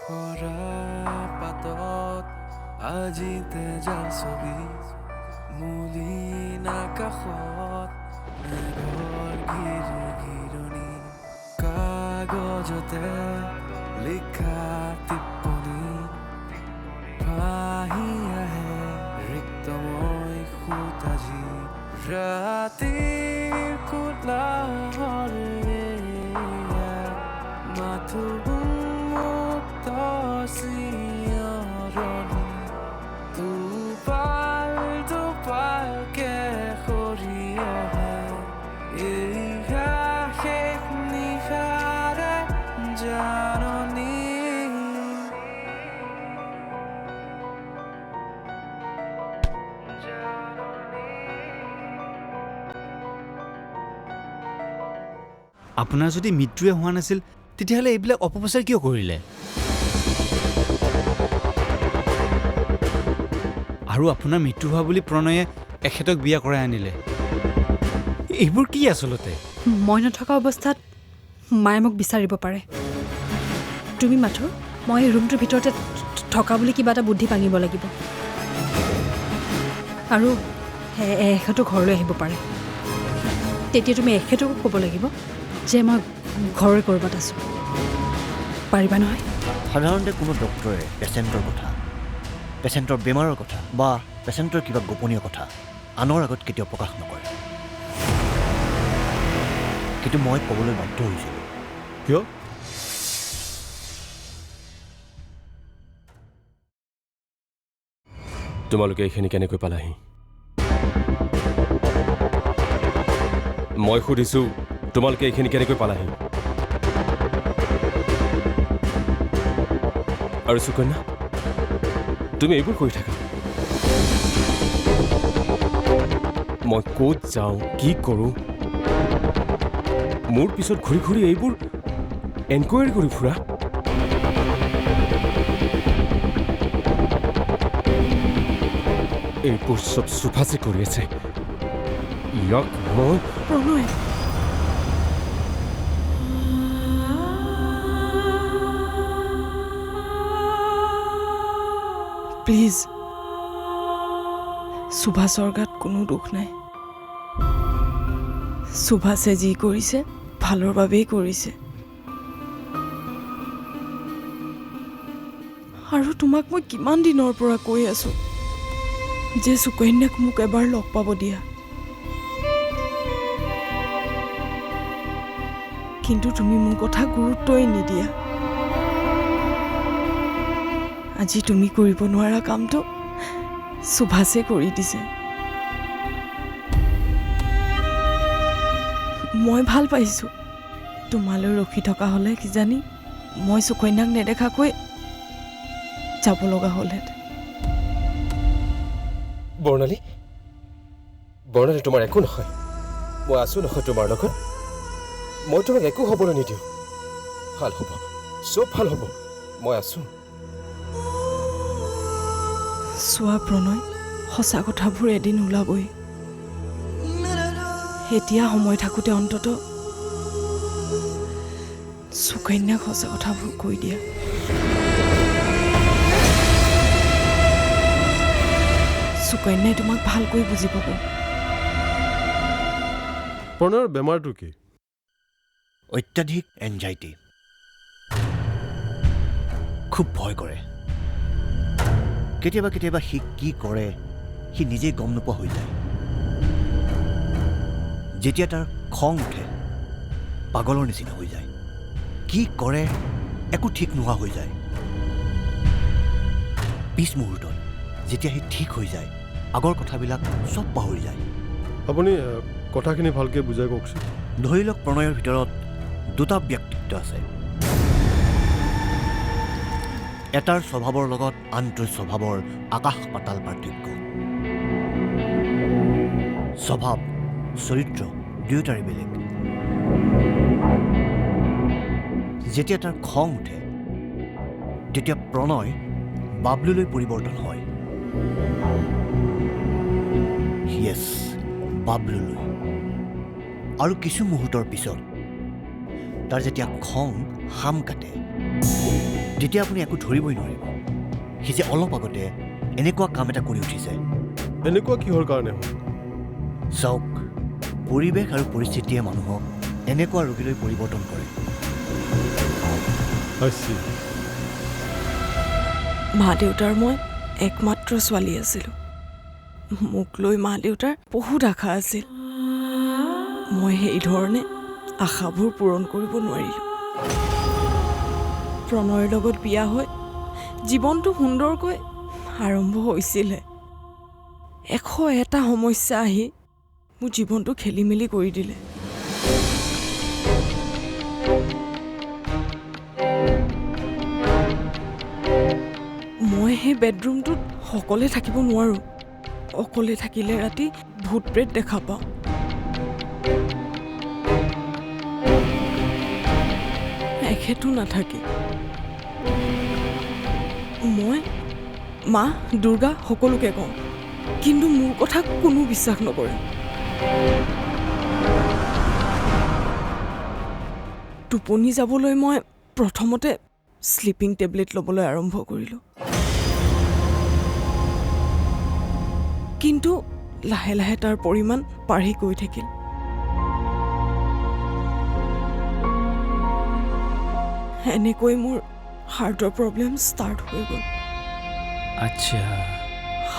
সৰা পাতত আজিতে যাৰ ছবি মলিন আকাশত মেঘৰ ঘিৰণি কাগজতে লিখা টিপ্পনী ভাহি আহে ৰিক্তময় সুতাজি ৰাতিৰ কোলাহৰে মাথো মুক্ত চিঞৰণি দুপালকে সৰি আহে এয়া শেষ নিশাৰে জাননী আপোনাৰ যদি মৃত্যুৱে হোৱা নাছিল তেতিয়াহ'লে এইবিলাক অপপ্ৰচাৰ কিয় কৰিলে আৰু আপোনাৰ মৃত্যু হোৱা বুলি প্ৰণয়ে এখেতক বিয়া কৰাই আনিলে এইবোৰ কি আচলতে মই নথকা অৱস্থাত মায়ে মোক বিচাৰিব পাৰে তুমি মাথো মই এই ৰুমটোৰ ভিতৰতে থকা বুলি কিবা এটা বুদ্ধি ভাঙিব লাগিব আৰু এখেতো ঘৰলৈ আহিব পাৰে তেতিয়া তুমি এখেতকো ক'ব লাগিব যে মই ঘৰৰে ক'ৰবাত আছোঁ পাৰিবা নহয় সাধাৰণতে কোনো ডক্টৰে পেচেণ্টৰ বেমাৰৰ কথা বা পেচেণ্টৰ কিবা গোপনীয় কথা আনৰ আগত কেতিয়াও প্ৰকাশ নকৰে কিন্তু মই ক'বলৈ বাধ্য হৈছিলোঁ কিয় তোমালোকে এইখিনি কেনেকৈ পালাহি মই সুধিছোঁ তোমালোকে এইখিনি কেনেকৈ পালাহি আৰু সুকন্যা তুমি এইবোৰ কৰি থাকা মই ক'ত যাওঁ কি কৰোঁ মোৰ পিছত ঘূৰি ঘূৰি এইবোৰ এনকুৱাৰী কৰি ফুৰা এইবোৰ চব সুভাষে কৰি আছে ইয়াক মই প্ৰণয় প্লিজ সুভাষৰ গাত কোনো দুখ নাই সুভাষে যি কৰিছে ভালৰ বাবেই কৰিছে আৰু তোমাক মই কিমান দিনৰ পৰা কৈ আছো যে সুকন্যাক মোক এবাৰ লগ পাব দিয়া কিন্তু তুমি মোৰ কথা গুৰুত্বই নিদিয়া আজি তুমি কৰিব নোৱাৰা কামটো সুভাষে কৰি দিছে মই ভাল পাইছোঁ তোমালৈ ৰখি থকা হ'লে কিজানি মই সুকন্যাক নেদেখাকৈ যাব লগা হ'লহেঁতেন বৰ্ণালী তোমাৰ একো নহয় মই আছোঁ নহয় তোমাৰ লগত মই তোমাক একো হ'বলৈ নিদিওঁ ভাল হ'ব চব ভাল হ'ব মই আছোঁ চোৱা প্ৰণয় সঁচা কথাবোৰ এদিন ওলাবই এতিয়া সময় থাকোঁতে অন্তত সুকন্যাক সঁচা কথাবোৰ কৈ দিয়া সুকন্যাই তোমাক ভালকৈ বুজি পাব প্ৰণয়ৰ বেমাৰটো কি অত্যাধিক এনজাইটি খুব ভয় কৰে কেতিয়াবা কেতিয়াবা সি কি কৰে সি নিজেই গম নোপোৱা হৈ যায় যেতিয়া তাৰ খং উঠে পাগলৰ নিচিনা হৈ যায় কি কৰে একো ঠিক নোহোৱা হৈ যায় পিছ মুহূৰ্তত যেতিয়া সি ঠিক হৈ যায় আগৰ কথাবিলাক চব পাহৰি যায় আপুনি কথাখিনি ভালকৈ বুজাই কওকচোন ধৰি লওক প্ৰণয়ৰ ভিতৰত দুটা ব্যক্তিত্ব আছে এটাৰ স্বভাৱৰ লগত আনটোৰ স্বভাৱৰ আকাশ পাতাল পাৰ্থক্য স্বভাৱ চৰিত্ৰ দুয়োটাৰে বেলেগ যেতিয়া তাৰ খং উঠে তেতিয়া প্ৰণয় বাবলুলৈ পৰিৱৰ্তন হয় য়েছ বাবলুলৈ আৰু কিছু মুহূৰ্তৰ পিছত তাৰ যেতিয়া খং হাম কাটে তেতিয়া আপুনি একো ধৰিবই নোৱাৰিব সি যে অলপ আগতে এনেকুৱা কাম এটা কৰি উঠিছে এনেকুৱা কিহৰ কাৰণে হ'ল চাওক পৰিৱেশ আৰু পৰিস্থিতিয়ে মানুহক এনেকুৱা ৰোগীলৈ পৰিৱৰ্তন কৰে মা দেউতাৰ মই একমাত্ৰ ছোৱালী আছিলোঁ মোক লৈ মা দেউতাৰ বহুত আশা আছিল মই সেইধৰণে আশাবোৰ পূৰণ কৰিব নোৱাৰিলোঁ প্ৰণয়ৰ লগত বিয়া হৈ জীৱনটো সুন্দৰকৈ আৰম্ভ হৈছিলে 101টা সমস্যা আহি মোৰ জীৱনটো খেলি মেলি কৰি দিলে মই সেই বেডৰুমটোত অকলে থাকিব নোৱাৰোঁ অকলে থাকিলে ৰাতি ভূত প্ৰেত দেখা পাওঁ এখেতো নাথাকে মই মা দুৰ্গা সকলোকে কওঁ কিন্তু মোৰ কথা কোনো বিশ্বাস নকৰে টোপনি যাবলৈ মই প্ৰথমতে স্লিপিং টেবলেট ল'বলৈ আৰম্ভ কৰিলোঁ কিন্তু লাহে লাহে তাৰ পৰিমাণ বাঢ়ি গৈ থাকিল এনেকৈ মোৰ হাৰ্টৰ প্ৰব্লেম ষ্টাৰ্ট হৈ গ'ল আচ্ছা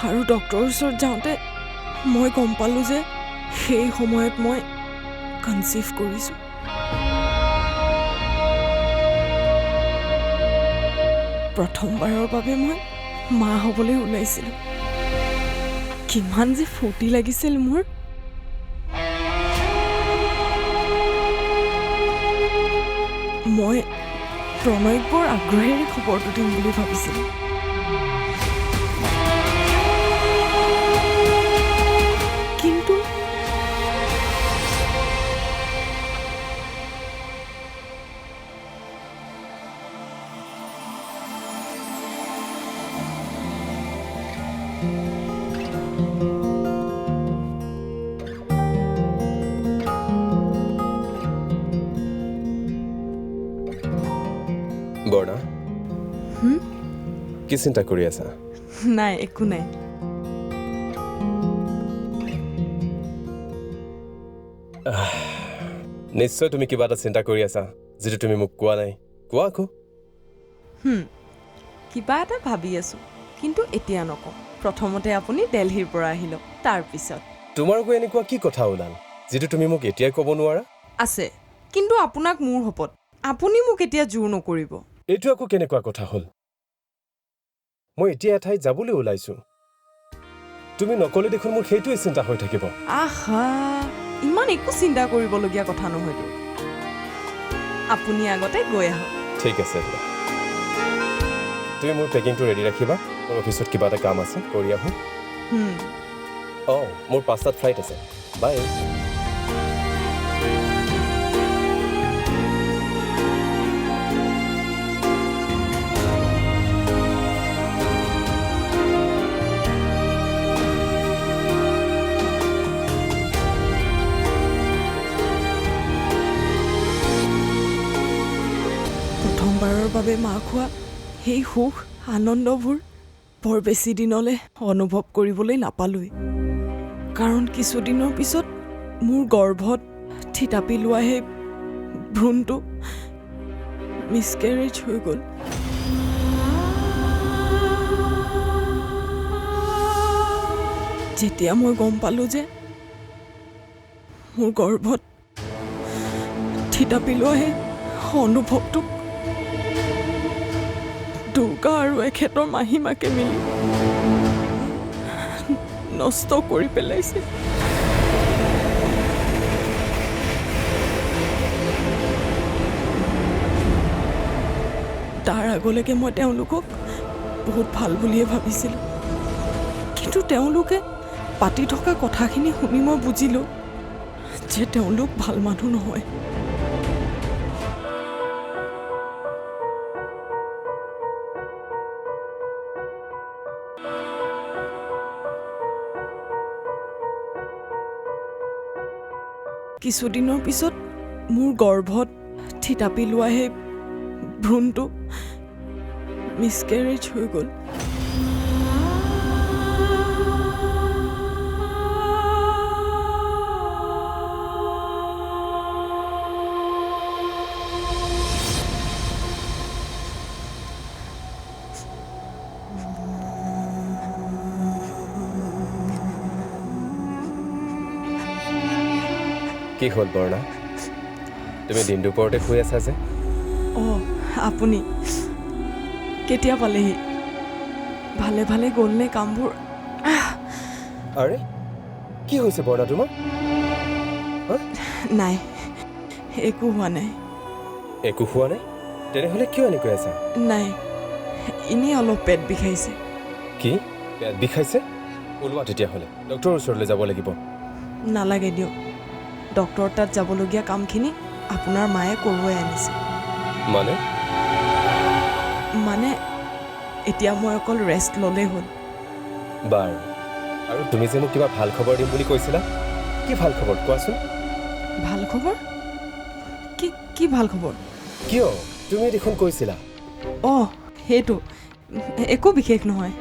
আৰু ডক্টৰৰ ওচৰত যাওঁতে মই গম পালোঁ যে সেই সময়ত মই কনচিভ কৰিছোঁ প্ৰথমবাৰৰ বাবে মই মা হ'বলৈ ওলাইছিলোঁ কিমান যে ফূৰ্তি লাগিছিল মোৰ মই প্ৰণয়ক বৰ আগ্ৰহেৰে খবৰটো দিম বুলি ভাবিছিলোঁ কিন্তু বৰ্ণা কি চিন্তা কৰি আছা নাই একো নাই নিশ্চয় তুমি কিবা এটা চিন্তা কৰি আছা যিটো তুমি মোক কোৱা নাই কোৱা আকৌ কিবা এটা ভাবি আছোঁ কিন্তু এতিয়া নকওঁ প্ৰথমতে আপুনি দিল্লীৰ পৰা আহিল তাৰপিছত তোমাৰ আকৌ এনেকুৱা কি কথা ওলাল যিটো তুমি মোক এতিয়াই ক'ব নোৱাৰা আছে কিন্তু আপোনাক মোৰ হপত আপুনি মোক এতিয়া জোৰ নকৰিব এইটো আকৌ কেনেকুৱা কথা হ'ল মই এতিয়া এঠাইত যাবলৈ ওলাইছোঁ তুমি নকলে দেখোন মোৰ সেইটোৱে চিন্তা হৈ থাকিব আহা ইমান একো চিন্তা কৰিবলগীয়া কথা নহয়তো আপুনি আগতে গৈ আহক ঠিক আছে তুমি মোৰ পেকিংটো ৰেডি ৰাখিবা মোৰ অফিচত কিবা এটা কাম আছে কৰি আহোঁ মোৰ 5টাত ফ্লাইট আছে বাই প্ৰথমবাৰৰ বাবে মা খোৱা সেই সুখ আনন্দবোৰ বৰ বেছি দিনলৈ অনুভৱ কৰিবলৈ নাপালোঁই কাৰণ কিছুদিনৰ পিছত মোৰ গৰ্ভত থিতাপি লোৱা সেই ভ্ৰূণটো মিছকেৰেজ হৈ গ'ল যেতিয়া মই গম পালোঁ যে মোৰ গৰ্ভত থিতাপি লোৱা সেই অনুভৱটোক দুৰ্গা আৰু এখেতৰ মাহীমাকে মিলি নষ্ট কৰি পেলাইছে তাৰ আগলৈকে মই তেওঁলোকক বহুত ভাল বুলিয়ে ভাবিছিলোঁ কিন্তু তেওঁলোকে পাতি থকা কথাখিনি শুনি মই বুজিলোঁ যে তেওঁলোক ভাল মানুহ নহয় কিছুদিনৰ পিছত মোৰ গৰ্ভত থিতাপি লোৱা সেই ভ্ৰূণটো মিছকেৰেজ হৈ গ'ল। কি হ'ল বৰ্ণা, তুমি দিন দুপৰতে শুই আছা যে? অঁ, আপুনি কেতিয়া পালেহি? ভালে ভালে গ'লনে কামবোৰ? আৰে কি হৈছে বৰ্ণা তোমাৰ? নাই, একো হোৱা নাই। একো হোৱা নাই? তেনেহ'লে কিয় এনেকৈ আছা? নাই, এনেই অলপ পেট বিষাইছে। কি পেট বিষাইছে? ওলোৱা তেতিয়াহ'লে ডক্টৰৰ ওচৰলৈ যাব লাগিব। নালাগে দিয়ক, ডক্টৰ তাত যাবলগীয়া কামখিনি আপোনাৰ মায়ে কৰোৱাই আনিছে। মানে এতিয়া মই অকল ৰেষ্ট ল'লেই হ'ল। বাৰু, আৰু তুমি যে মোক কিবা ভাল খবৰ দিম বুলি কৈছিলা, কি ভাল খবৰ কোৱাচোন? ভাল খবৰ? কি ভাল খবৰ? কিয়? তুমি দেখোন কৈছিলা। অঁ, সেইটো একো বিশেষ নহয়।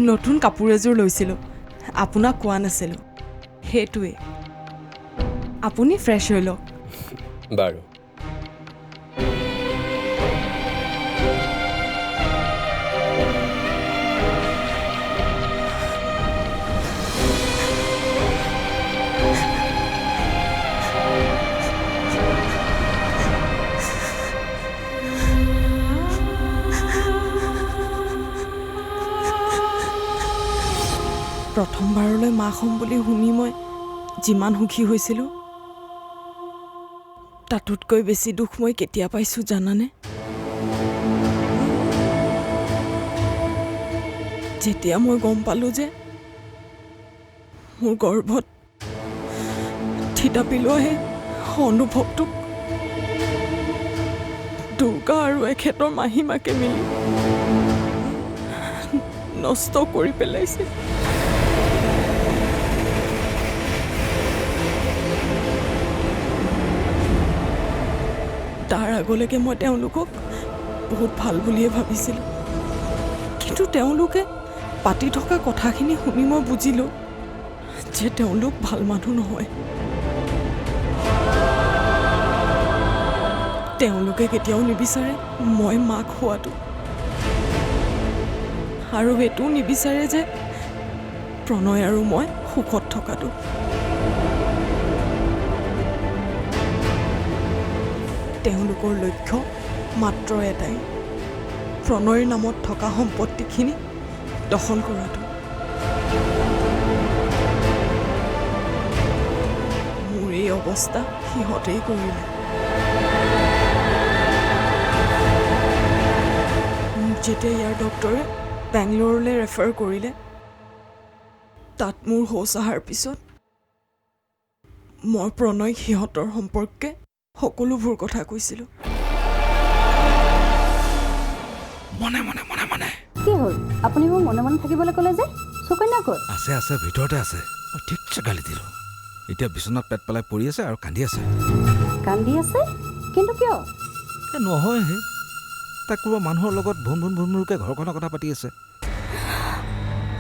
নতুন কাপোৰ এযোৰ লৈছিলোঁ, আপোনাক কোৱা নাছিলোঁ, সেইটোৱে। আপুনি ফ্ৰেছ হৈ লওক। বাৰু। প্ৰথমবাৰলৈ মাক হ'ম বুলি শুনি মই যিমান সুখী হৈছিলোঁ, তাতোতকৈ বেছি দুখ মই কেতিয়া পাইছোঁ জানানে? যেতিয়া মই গম পালোঁ যে মোৰ গৰ্ভত থিতাপি লোৱা সেই অনুভৱটোক দুৰ্গা আৰু এখেতৰ মাহীমাকে মিলি নষ্ট কৰি পেলাইছে। তাৰ আগলৈকে মই তেওঁলোকক বহুত ভাল বুলিয়ে ভাবিছিলোঁ, কিন্তু তেওঁলোকে পাতি থকা কথাখিনি শুনি মই বুজিলোঁ যে তেওঁলোক ভাল মানুহ নহয়। তেওঁলোকে কেতিয়াও নিবিচাৰে মই মাক হোৱাটো, আৰু এইটোও নিবিচাৰে যে প্ৰণয় আৰু মই সুখত থকাটো। তেওঁলোকৰ লক্ষ্য মাত্ৰ এটাই, প্ৰণয়ৰ নামত থকা সম্পত্তিখিনি দখল কৰাটো। মোৰ এই অৱস্থা সিহঁতেই কৰিলে। মোক যেতিয়া ইয়াৰ ডক্টৰে বেংগলোৰলৈ ৰেফাৰ কৰিলে, তাত মোৰ শৌচ অহাৰ পিছত মই প্ৰণয় সিহঁতৰ সম্পৰ্কে সকলোবোৰ কথা কৈছিলোঁ। মনে কি হ'ল? আপুনি মোক মনে মনে থাকিবলৈ ক'লে যে? সুকন্যা ক'ত? আছে ভিতৰতে আছে। মই ঠিকছে গালি দিলোঁ। এতিয়া বিচনাত পেট পেলাই পৰি আছে আৰু কান্দি আছে। কান্দি আছে? কিন্তু কিয়? নহয় হে, তাক কোনোবা মানুহৰ লগত ভুনভুনকৈ ঘৰখনৰ কথা পাতি আছে।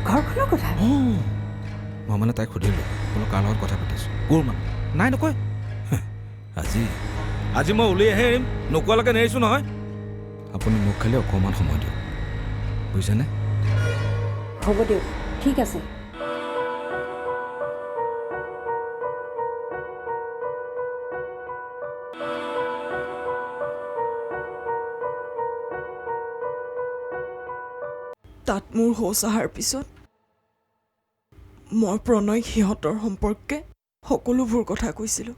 ঘৰখনৰ কথা? মই মানে তাইক সুধিলোঁ, বোলো কাৰ লগত কথা পাতিছোঁ? কোৰ মানে? নাই নকয়। আজি মই উলিয়াই আহিম, নোকোৱালৈকে নেৰিছোঁ নহয়। আপুনি মোক খালি অকণমান সময় দিয়ক, বুজিছেনে? হ'ব দিয়ক, ঠিক আছে। তাত মোৰ শৌচ অহাৰ পিছত মই প্ৰণয় সিহঁতৰ সম্পৰ্কে সকলোবোৰ কথা কৈছিলোঁ।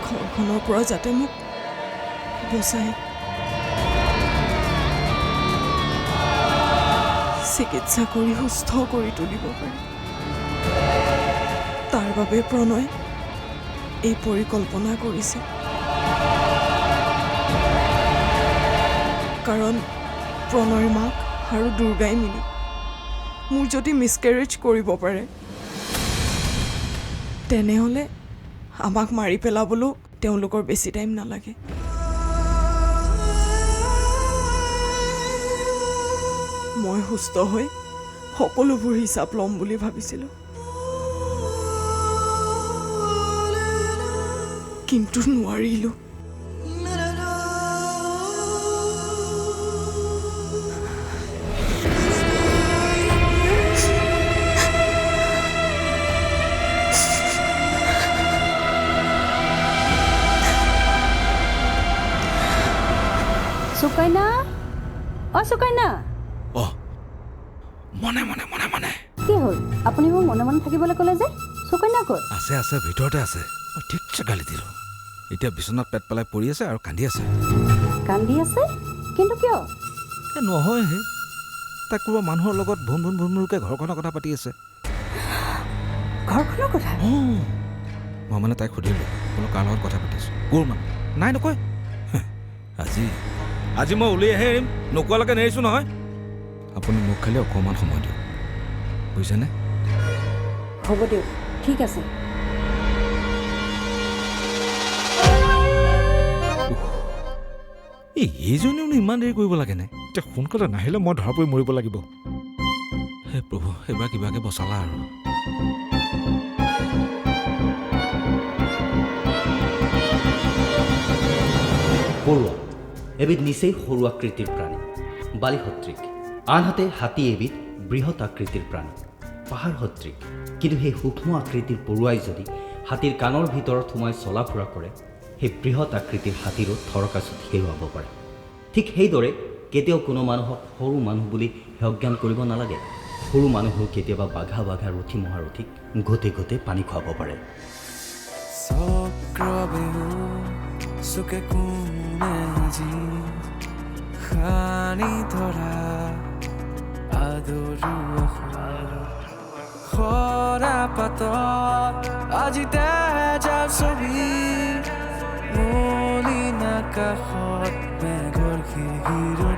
ঘৰখনৰ পৰা যাতে মোক বচাই চিকিৎসা কৰি সুস্থ কৰি তুলিব পাৰে, তাৰ বাবে প্ৰণয় এই পৰিকল্পনা কৰিছে। কাৰণ প্ৰণয়ৰ মাক আৰু দুৰ্গাই মিলি মোৰ যদি মিছকেৰেজ কৰিব পাৰে, তেনেহ'লে আমাক মাৰি পেলাবলৈও তেওঁলোকৰ বেছি টাইম নালাগে। মই সুস্থ হৈ সকলোবোৰ হিচাপ ল'ম বুলি ভাবিছিলোঁ, কিন্তু নোৱাৰিলোঁ। সুকন্যা, অ সুকন্যা, অ মনে মনে মনে মনে কি হ'ল? আপুনি মোক মনে মনে থাকিবলৈ ক'লে যে, সুকন্যা ক'ত? আছে ভিতৰতে আছে। মই ঠিকছে গালি দিলোঁ। এতিয়া বিচনাত পেট পেলাই পৰি আছে আৰু কান্দি আছে। কান্দি আছে? কিন্তু কিয়? নহয়হে, তাক কোনোবা মানুহৰ লগত ভুনভুনকৈ ঘৰখনৰ কথা পাতি আছে। ঘৰখনৰ কথা? মই মানে তাইক সুধিলোঁ, বোলো কাৰ লগত কথা পাতিছোঁ, কোৰ মানে? নাই নকয়। আজি মই উলিয়াইহে এৰিম, নোকোৱালৈকে নেৰিছোঁ নহয়। আপুনি মোক খালি অকণমান সময় দিয়ক, বুজিছেনে? হ'ব দিয়ক, ঠিক আছে। এইজনীওনো ইমান দেৰি কৰিব লাগেনে? এতিয়া সোনকালে নাহিলে মই ধৰা পৰি মৰিব লাগিব। হে প্ৰভু, এইবাৰ কিবাকে বচালা আৰু। পৰুৱা এবিধ নিচেই সৰু আকৃতিৰ প্ৰাণী, বালিসদৃশ। আনহাতে হাতী এবিধ বৃহৎ আকৃতিৰ প্ৰাণী, পাহাৰ সদৃশ। কিন্তু সেই সূক্ষ্ম আকৃতিৰ পৰুৱাই যদি হাতীৰ কাণৰ ভিতৰত সোমাই চলা ফুৰা কৰে, সেই বৃহৎ আকৃতিৰ হাতীৰো থৰকাচুত হেৰুৱাব পাৰে। ঠিক সেইদৰে কেতিয়াও কোনো মানুহক সৰু মানুহ বুলি হেয়জ্ঞান কৰিব নালাগে। সৰু মানুহেও কেতিয়াবা বাঘা ৰথী মহাৰথীক ঘোটে ঘোটে পানী খুৱাব পাৰে। চক্ৰবেহু চুকে কোনে যি খানি ধৰা আদৰু সৰা পাতত আজি তেজা ছবি মলিন আকাশত মেঘৰ ঘিৰ